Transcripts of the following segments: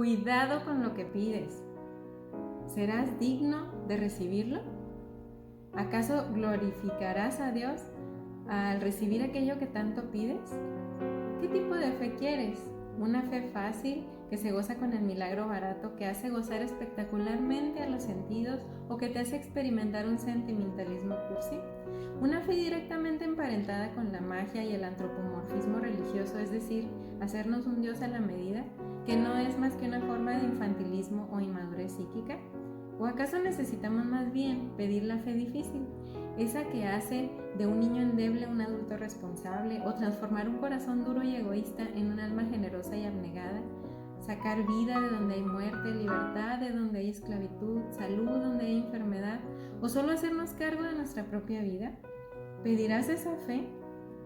Cuidado con lo que pides. ¿Serás digno de recibirlo? ¿Acaso glorificarás a Dios al recibir aquello que tanto pides? ¿Qué tipo de fe quieres? ¿Una fe fácil que se goza con el milagro barato que hace gozar espectacularmente a los sentidos o que te hace experimentar un sentimentalismo cursi? ¿Una fe directamente emparentada con la magia y el antropomorfismo religioso, es decir, hacernos un Dios a la medida, que no es más que una forma de infantilismo o inmadurez psíquica? ¿O acaso necesitamos más bien pedir la fe difícil, esa que hace de un niño endeble un adulto responsable, o transformar un corazón duro y egoísta en un alma generosa y abnegada, sacar vida de donde hay muerte, libertad de donde hay esclavitud, salud donde hay enfermedad, o solo hacernos cargo de nuestra propia vida? ¿Pedirás esa fe?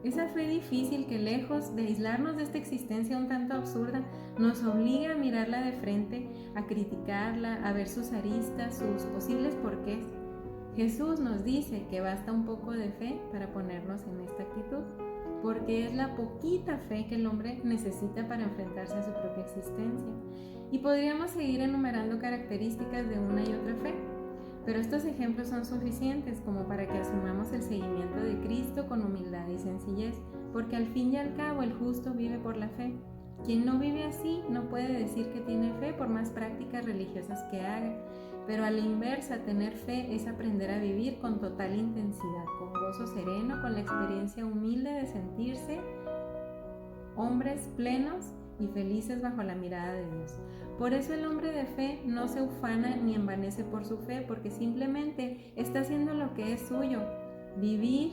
Esa fe difícil que, lejos de aislarnos de esta existencia un tanto absurda, nos obliga a mirarla de frente, a criticarla, a ver sus aristas, sus posibles porqués. Jesús nos dice que basta un poco de fe para ponernos en esta actitud, porque es la poquita fe que el hombre necesita para enfrentarse a su propia existencia. Y podríamos seguir enumerando características de una y otra fe, pero estos ejemplos son suficientes como para que asumamos el seguimiento de Cristo con humildad y sencillez, porque al fin y al cabo el justo vive por la fe. Quien no vive así no puede decir que tiene fe por más prácticas religiosas que haga, pero a la inversa, tener fe es aprender a vivir con total intensidad, con gozo sereno, con la experiencia humilde de sentirse hombres plenos y felices bajo la mirada de Dios. Por eso el hombre de fe no se ufana ni envanece por su fe, porque simplemente está haciendo lo que es suyo, vivir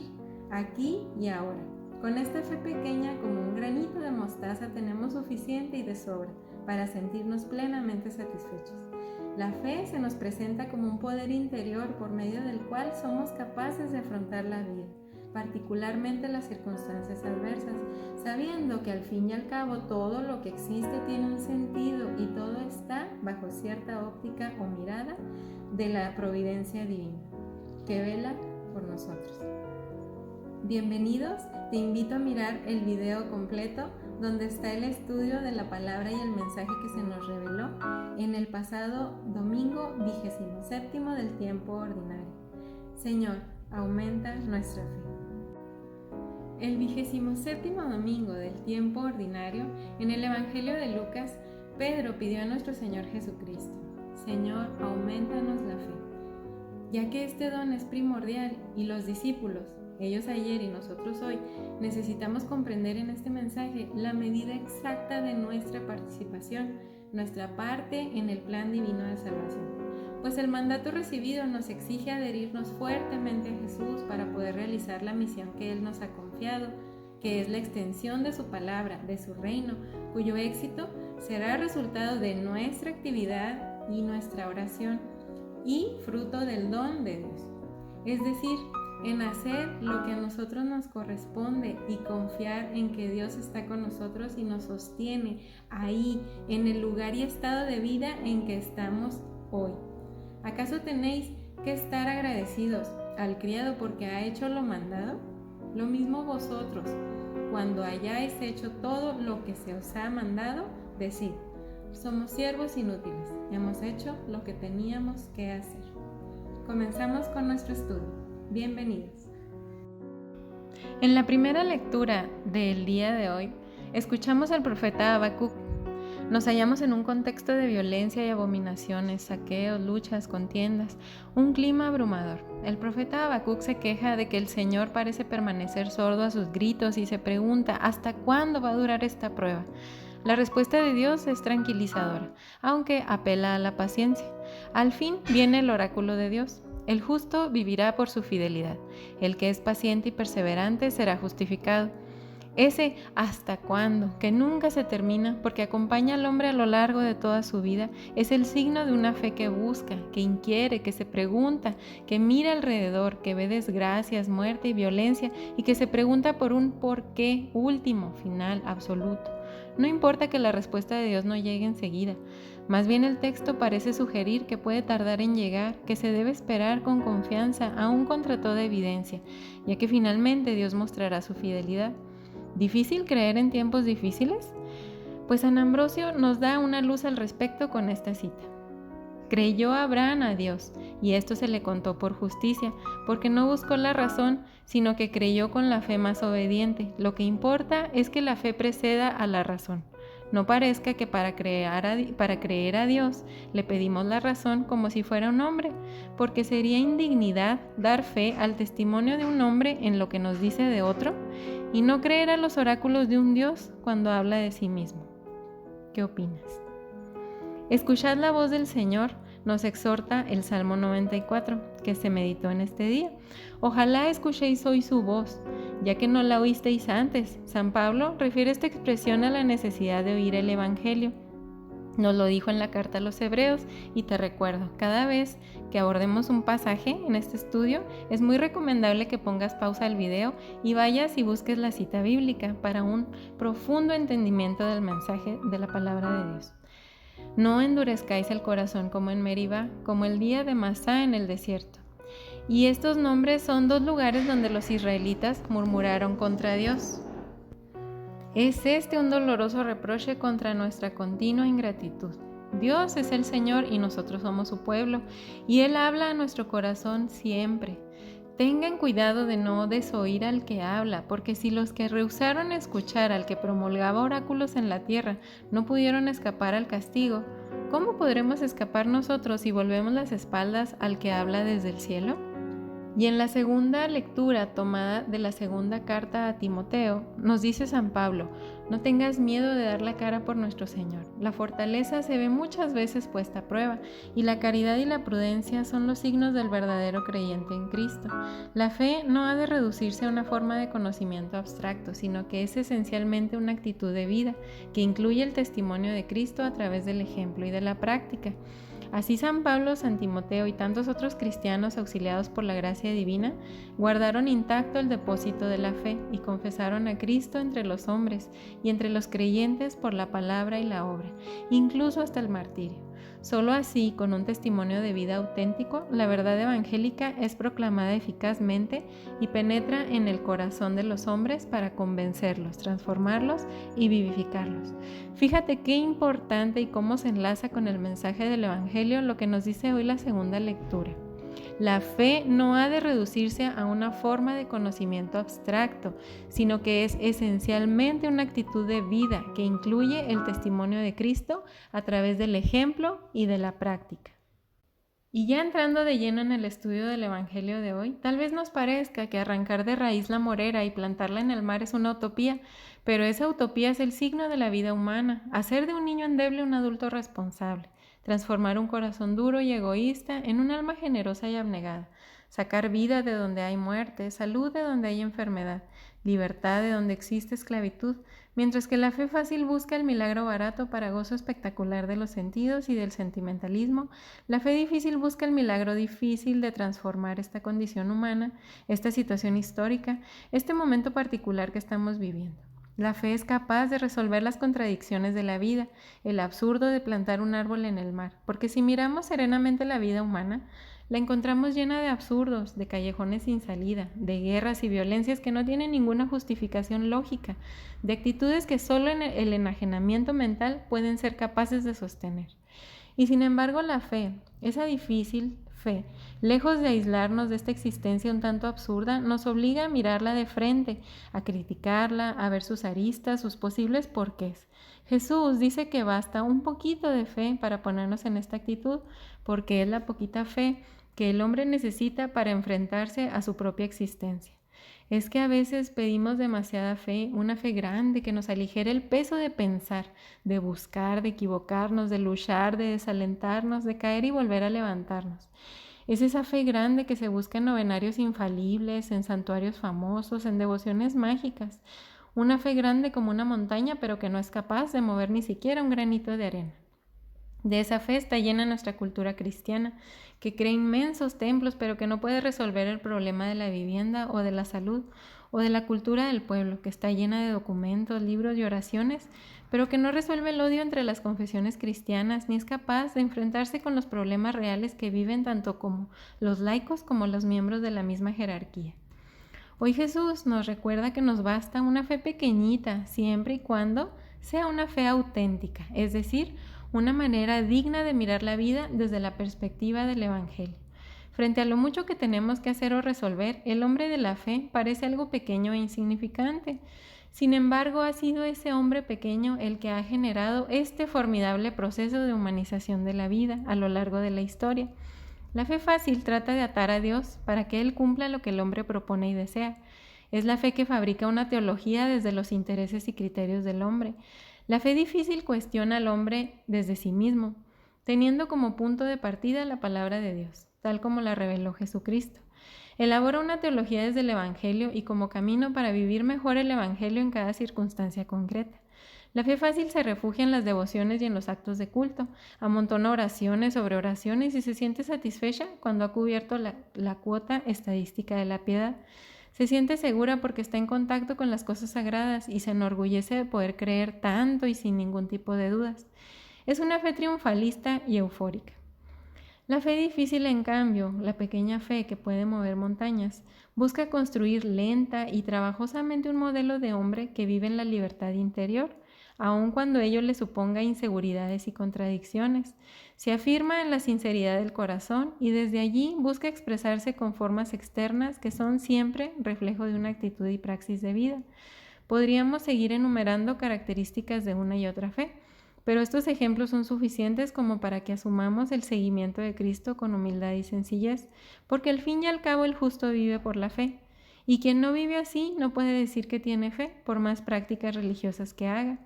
aquí y ahora. Con esta fe pequeña, como un granito de mostaza, tenemos suficiente y de sobra para sentirnos plenamente satisfechos. La fe se nos presenta como un poder interior por medio del cual somos capaces de afrontar la vida, particularmente las circunstancias adversas, sabiendo que al fin y al cabo todo lo que existe tiene un sentido y todo está bajo cierta óptica o mirada de la providencia divina, que vela por nosotros. Bienvenidos, te invito a mirar el video completo donde está el estudio de la palabra y el mensaje que se nos reveló en el pasado domingo 27º del tiempo ordinario. Señor, aumenta nuestra fe. El 27º domingo del tiempo ordinario, en el Evangelio de Lucas, Pedro pidió a nuestro Señor Jesucristo: Señor, aumentanos la fe. Ya que este don es primordial y los discípulos, ellos ayer y nosotros hoy, necesitamos comprender en este mensaje la medida exacta de nuestra participación, nuestra parte en el plan divino de salvación. Pues el mandato recibido nos exige adherirnos fuertemente a Jesús para poder realizar la misión que Él nos ha confiado, que es la extensión de su palabra, de su reino, cuyo éxito será resultado de nuestra actividad y nuestra oración, y fruto del don de Dios. Es decir, en hacer lo que a nosotros nos corresponde y confiar en que Dios está con nosotros y nos sostiene ahí, en el lugar y estado de vida en que estamos hoy. ¿Acaso tenéis que estar agradecidos al criado porque ha hecho lo mandado? Lo mismo vosotros, cuando hayáis hecho todo lo que se os ha mandado, decid: somos siervos inútiles, hemos hecho lo que teníamos que hacer. Comenzamos con nuestro estudio. Bienvenidos. En la primera lectura del día de hoy, escuchamos al profeta Habacuc. Nos hallamos en un contexto de violencia y abominaciones, saqueos, luchas, contiendas, un clima abrumador. El profeta Habacuc se queja de que el Señor parece permanecer sordo a sus gritos y se pregunta: ¿hasta cuándo va a durar esta prueba? La respuesta de Dios es tranquilizadora, aunque apela a la paciencia. Al fin viene el oráculo de Dios: el justo vivirá por su fidelidad, el que es paciente y perseverante será justificado. Ese ¿hasta cuándo?, que nunca se termina porque acompaña al hombre a lo largo de toda su vida, es el signo de una fe que busca, que inquiere, que se pregunta, que mira alrededor, que ve desgracias, muerte y violencia y que se pregunta por un por qué último, final, absoluto. No importa que la respuesta de Dios no llegue enseguida, más bien el texto parece sugerir que puede tardar en llegar, que se debe esperar con confianza aún contra toda evidencia, ya que finalmente Dios mostrará su fidelidad. ¿Difícil creer en tiempos difíciles? Pues San Ambrosio nos da una luz al respecto con esta cita. Creyó Abraham a Dios, y esto se le contó por justicia, porque no buscó la razón, sino que creyó con la fe más obediente. Lo que importa es que la fe preceda a la razón. No parezca que para creer a Dios le pedimos la razón como si fuera un hombre, porque sería indignidad dar fe al testimonio de un hombre en lo que nos dice de otro, y no creer a los oráculos de un Dios cuando habla de sí mismo. ¿Qué opinas? Escuchad la voz del Señor, nos exhorta el Salmo 94, que se meditó en este día. Ojalá escuchéis hoy su voz, ya que no la oísteis antes. San Pablo refiere esta expresión a la necesidad de oír el Evangelio. Nos lo dijo en la carta a los Hebreos y te recuerdo, cada vez que abordemos un pasaje en este estudio, es muy recomendable que pongas pausa al video y vayas y busques la cita bíblica para un profundo entendimiento del mensaje de la palabra de Dios. No endurezcáis el corazón como en Meribá, como el día de Masá en el desierto. Y estos nombres son dos lugares donde los israelitas murmuraron contra Dios. Es este un doloroso reproche contra nuestra continua ingratitud. Dios es el Señor y nosotros somos su pueblo, y Él habla a nuestro corazón siempre. Tengan cuidado de no desoír al que habla, porque si los que rehusaron escuchar al que promulgaba oráculos en la tierra no pudieron escapar al castigo, ¿cómo podremos escapar nosotros si volvemos las espaldas al que habla desde el cielo? Y en la segunda lectura tomada de la segunda carta a Timoteo, nos dice San Pablo, no tengas miedo de dar la cara por nuestro Señor. La fortaleza se ve muchas veces puesta a prueba, y la caridad y la prudencia son los signos del verdadero creyente en Cristo. La fe no ha de reducirse a una forma de conocimiento abstracto, sino que es esencialmente una actitud de vida, que incluye el testimonio de Cristo a través del ejemplo y de la práctica. Así San Pablo, San Timoteo y tantos otros cristianos auxiliados por la gracia divina guardaron intacto el depósito de la fe y confesaron a Cristo entre los hombres y entre los creyentes por la palabra y la obra, incluso hasta el martirio. Solo así, con un testimonio de vida auténtico, la verdad evangélica es proclamada eficazmente y penetra en el corazón de los hombres para convencerlos, transformarlos y vivificarlos. Fíjate qué importante y cómo se enlaza con el mensaje del Evangelio lo que nos dice hoy la segunda lectura. La fe no ha de reducirse a una forma de conocimiento abstracto, sino que es esencialmente una actitud de vida que incluye el testimonio de Cristo a través del ejemplo y de la práctica. Y ya entrando de lleno en el estudio del Evangelio de hoy, tal vez nos parezca que arrancar de raíz la morera y plantarla en el mar es una utopía, pero esa utopía es el signo de la vida humana, hacer de un niño endeble un adulto responsable, transformar un corazón duro y egoísta en un alma generosa y abnegada, sacar vida de donde hay muerte, salud de donde hay enfermedad, libertad de donde existe esclavitud, mientras que la fe fácil busca el milagro barato para gozo espectacular de los sentidos y del sentimentalismo, la fe difícil busca el milagro difícil de transformar esta condición humana, esta situación histórica, este momento particular que estamos viviendo. La fe es capaz de resolver las contradicciones de la vida, el absurdo de plantar un árbol en el mar, porque si miramos serenamente la vida humana, la encontramos llena de absurdos, de callejones sin salida, de guerras y violencias que no tienen ninguna justificación lógica, de actitudes que solo en el enajenamiento mental pueden ser capaces de sostener. Y sin embargo la fe, esa difícil fe, lejos de aislarnos de esta existencia un tanto absurda, nos obliga a mirarla de frente, a criticarla, a ver sus aristas, sus posibles porqués. Jesús dice que basta un poquito de fe para ponernos en esta actitud, porque es la poquita fe que el hombre necesita para enfrentarse a su propia existencia. Es que a veces pedimos demasiada fe, una fe grande que nos aligere el peso de pensar, de buscar, de equivocarnos, de luchar, de desalentarnos, de caer y volver a levantarnos. Es esa fe grande que se busca en novenarios infalibles, en santuarios famosos, en devociones mágicas. Una fe grande como una montaña, pero que no es capaz de mover ni siquiera un granito de arena. De esa fe está llena nuestra cultura cristiana, que cree inmensos templos, pero que no puede resolver el problema de la vivienda o de la salud, o de la cultura del pueblo, que está llena de documentos, libros y oraciones, pero que no resuelve el odio entre las confesiones cristianas, ni es capaz de enfrentarse con los problemas reales que viven tanto como los laicos como los miembros de la misma jerarquía. Hoy Jesús nos recuerda que nos basta una fe pequeñita, siempre y cuando sea una fe auténtica, es decir, una manera digna de mirar la vida desde la perspectiva del Evangelio. Frente a lo mucho que tenemos que hacer o resolver, el hombre de la fe parece algo pequeño e insignificante. Sin embargo, ha sido ese hombre pequeño el que ha generado este formidable proceso de humanización de la vida a lo largo de la historia. La fe fácil trata de atar a Dios para que Él cumpla lo que el hombre propone y desea. Es la fe que fabrica una teología desde los intereses y criterios del hombre. La fe difícil cuestiona al hombre desde sí mismo, teniendo como punto de partida la palabra de Dios, tal como la reveló Jesucristo. Elabora una teología desde el Evangelio y como camino para vivir mejor el Evangelio en cada circunstancia concreta. La fe fácil se refugia en las devociones y en los actos de culto, amontona oraciones sobre oraciones y se siente satisfecha cuando ha cubierto la cuota estadística de la piedad. Se siente segura porque está en contacto con las cosas sagradas y se enorgullece de poder creer tanto y sin ningún tipo de dudas. Es una fe triunfalista y eufórica. La fe difícil, en cambio, la pequeña fe que puede mover montañas, busca construir lenta y trabajosamente un modelo de hombre que vive en la libertad interior, aun cuando ello le suponga inseguridades y contradicciones. Se afirma en la sinceridad del corazón y desde allí busca expresarse con formas externas que son siempre reflejo de una actitud y praxis de vida. Podríamos seguir enumerando características de una y otra fe, pero estos ejemplos son suficientes como para que asumamos el seguimiento de Cristo con humildad y sencillez, porque al fin y al cabo el justo vive por la fe, y quien no vive así no puede decir que tiene fe, por más prácticas religiosas que haga.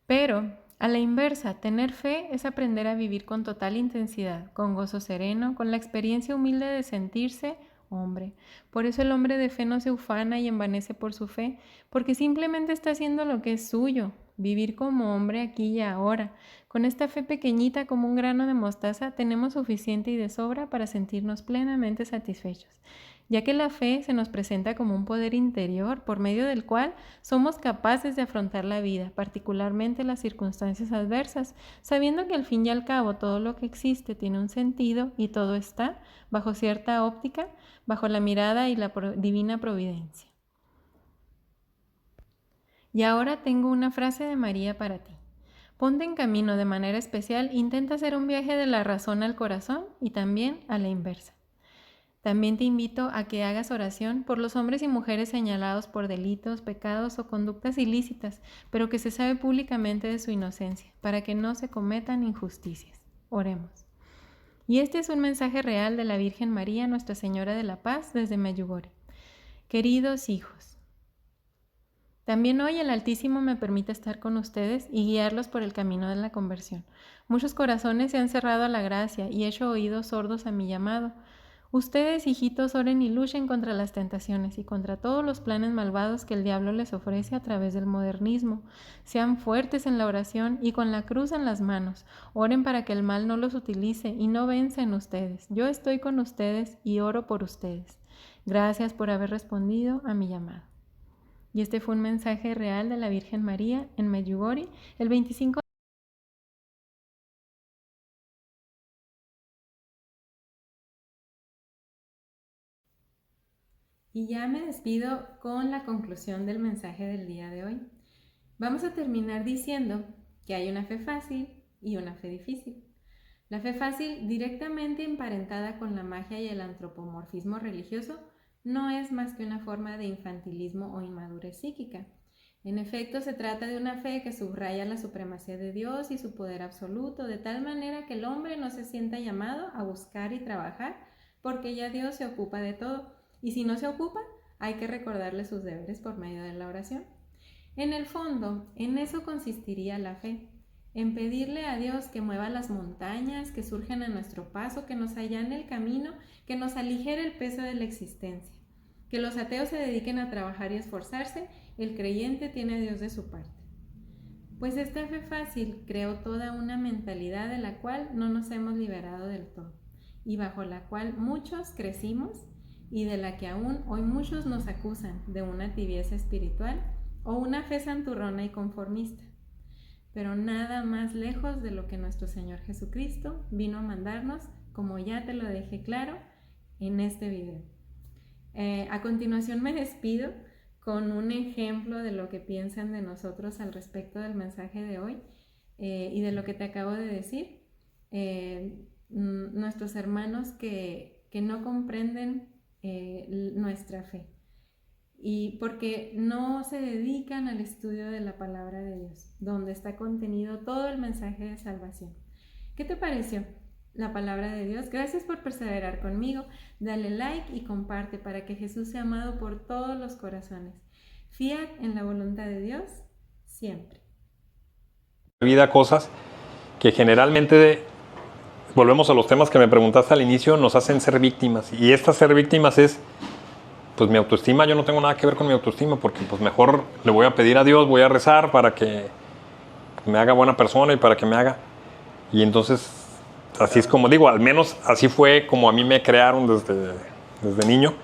Pero, a la inversa, tener fe es aprender a vivir con total intensidad, con gozo sereno, con la experiencia humilde de sentirse hombre. Por eso el hombre de fe no se ufana y envanece por su fe, porque simplemente está haciendo lo que es suyo, vivir como hombre aquí y ahora. Con esta fe pequeñita como un grano de mostaza tenemos suficiente y de sobra para sentirnos plenamente satisfechos, ya que la fe se nos presenta como un poder interior por medio del cual somos capaces de afrontar la vida, particularmente las circunstancias adversas, sabiendo que al fin y al cabo todo lo que existe tiene un sentido y todo está, bajo cierta óptica, bajo la mirada y la divina providencia. Y ahora tengo una frase de María para ti. Ponte en camino de manera especial, intenta hacer un viaje de la razón al corazón y también a la inversa. También te invito a que hagas oración por los hombres y mujeres señalados por delitos, pecados o conductas ilícitas, pero que se sabe públicamente de su inocencia, para que no se cometan injusticias. Oremos. Y este es un mensaje real de la Virgen María, Nuestra Señora de la Paz, desde Medjugorje. Queridos hijos, también hoy el Altísimo me permite estar con ustedes y guiarlos por el camino de la conversión. Muchos corazones se han cerrado a la gracia y hecho oídos sordos a mi llamado. Ustedes, hijitos, oren y luchen contra las tentaciones y contra todos los planes malvados que el diablo les ofrece a través del modernismo. Sean fuertes en la oración y con la cruz en las manos. Oren para que el mal no los utilice y no venza en ustedes. Yo estoy con ustedes y oro por ustedes. Gracias por haber respondido a mi llamado. Y este fue un mensaje real de la Virgen María en Medjugorje el 25 Y ya me despido con la conclusión del mensaje del día de hoy. Vamos a terminar diciendo que hay una fe fácil y una fe difícil. La fe fácil, directamente emparentada con la magia y el antropomorfismo religioso, no es más que una forma de infantilismo o inmadurez psíquica. En efecto, se trata de una fe que subraya la supremacía de Dios y su poder absoluto, de tal manera que el hombre no se sienta llamado a buscar y trabajar, porque ya Dios se ocupa de todo. Y si no se ocupa, hay que recordarle sus deberes por medio de la oración. En el fondo, en eso consistiría la fe, en pedirle a Dios que mueva las montañas que surgen a nuestro paso, que nos allane el camino, que nos aligere el peso de la existencia. Que los ateos se dediquen a trabajar y esforzarse, el creyente tiene a Dios de su parte. Pues esta fe fácil creó toda una mentalidad de la cual no nos hemos liberado del todo, y bajo la cual muchos crecimos y de la que aún hoy muchos nos acusan de una tibieza espiritual o una fe santurrona y conformista. Pero nada más lejos de lo que nuestro Señor Jesucristo vino a mandarnos, como ya te lo dejé claro en este video. A continuación me despido con un ejemplo de lo que piensan de nosotros al respecto del mensaje de hoy y de lo que te acabo de decir. Nuestros hermanos que no comprenden nuestra fe y porque no se dedican al estudio de la palabra de Dios, donde está contenido todo el mensaje de salvación. ¿Qué te pareció la palabra de Dios? Gracias por perseverar conmigo. Dale like y comparte para que Jesús sea amado por todos los corazones. Fiat en la voluntad de Dios siempre. Vida cosas que generalmente, volvemos a los temas que me preguntaste al inicio, nos hacen ser víctimas. Y esta ser víctimas es, pues mi autoestima, yo no tengo nada que ver con mi autoestima, porque pues mejor le voy a pedir a Dios, voy a rezar para que me haga buena persona y para que me haga. Y entonces, así es como digo, al menos así fue como a mí me crearon desde niño.